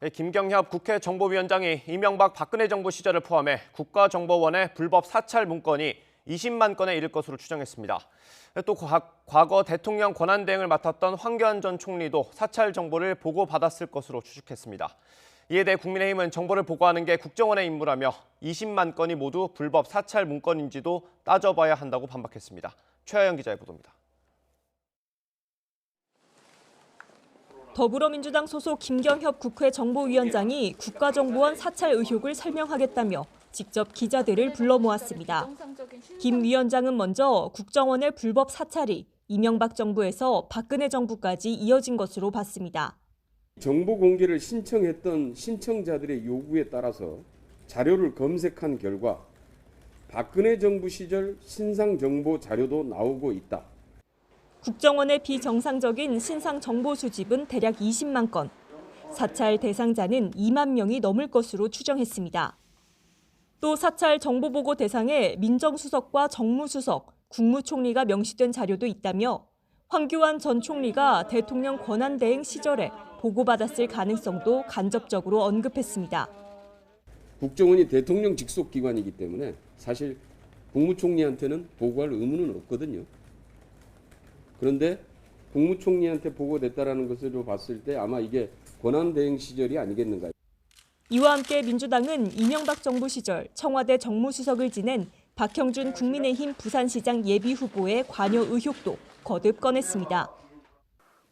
김경협 국회 정보위원장이 이명박 박근혜 정부 시절을 포함해 국가정보원의 불법 사찰 문건이 20만 건에 이를 것으로 추정했습니다. 또 과거 대통령 권한대행을 맡았던 황교안 전 총리도 사찰 정보를 보고받았을 것으로 추측했습니다. 이에 대해 국민의힘은 정보를 보고하는 게 국정원의 임무라며 20만 건이 모두 불법 사찰 문건인지도 따져봐야 한다고 반박했습니다. 최하영 기자의 보도입니다. 더불어민주당 소속 김경협 국회 정보위원장이 국가정보원 사찰 의혹을 설명하겠다며 직접 기자들을 불러 모았습니다. 김 위원장은 먼저 국정원의 불법 사찰이 이명박 정부에서 박근혜 정부까지 이어진 것으로 봤습니다. 정보 공개를 신청했던 신청자들의 요구에 따라서 자료를 검색한 결과 박근혜 정부 시절 신상 정보 자료도 나오고 있다. 국정원의 비정상적인 신상 정보 수집은 대략 20만 건, 사찰 대상자는 2만 명이 넘을 것으로 추정했습니다. 또 사찰 정보 보고 대상에 민정수석과 정무수석, 국무총리가 명시된 자료도 있다며 황교안 전 총리가 대통령 권한대행 시절에 보고받았을 가능성도 간접적으로 언급했습니다. 국정원이 대통령 직속 기관이기 때문에 사실 국무총리한테는 보고할 의무는 없거든요. 그런데 국무총리한테 보고됐다는 것으로 봤을 때 아마 이게 권한대행 시절이 아니겠는가. 이와 함께 민주당은 이명박 정부 시절 청와대 정무수석을 지낸 박형준 국민의힘 부산시장 예비후보의 관여 의혹도 거듭 꺼냈습니다.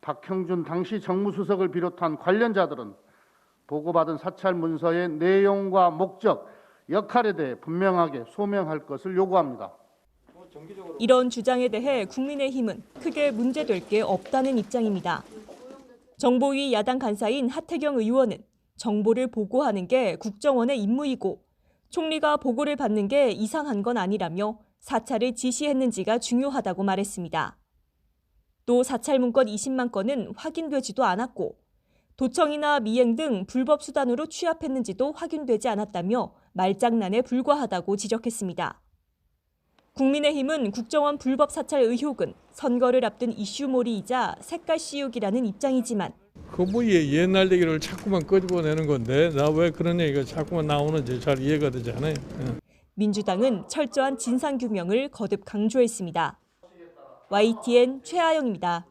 박형준 당시 정무수석을 비롯한 관련자들은 보고받은 사찰 문서의 내용과 목적, 역할에 대해 분명하게 소명할 것을 요구합니다. 이런 주장에 대해 국민의힘은 크게 문제될 게 없다는 입장입니다. 정보위 야당 간사인 하태경 의원은 정보를 보고하는 게 국정원의 임무이고 총리가 보고를 받는 게 이상한 건 아니라며 사찰을 지시했는지가 중요하다고 말했습니다. 또 사찰 문건 20만 건은 확인되지도 않았고 도청이나 미행 등 불법 수단으로 취합했는지도 확인되지 않았다며 말장난에 불과하다고 지적했습니다. 국민의힘은 국정원 불법 사찰 의혹은 선거를 앞둔 이슈몰이이자 색깔 씌우기라는 입장이지만 그뭐의 옛날 얘기를 자꾸만 끄집어내는 건데 나 왜 그런 얘기가 자꾸만 나오는지 잘 이해가 되지 않아요. 민주당은 철저한 진상규명을 거듭 강조했습니다. YTN 최하영입니다.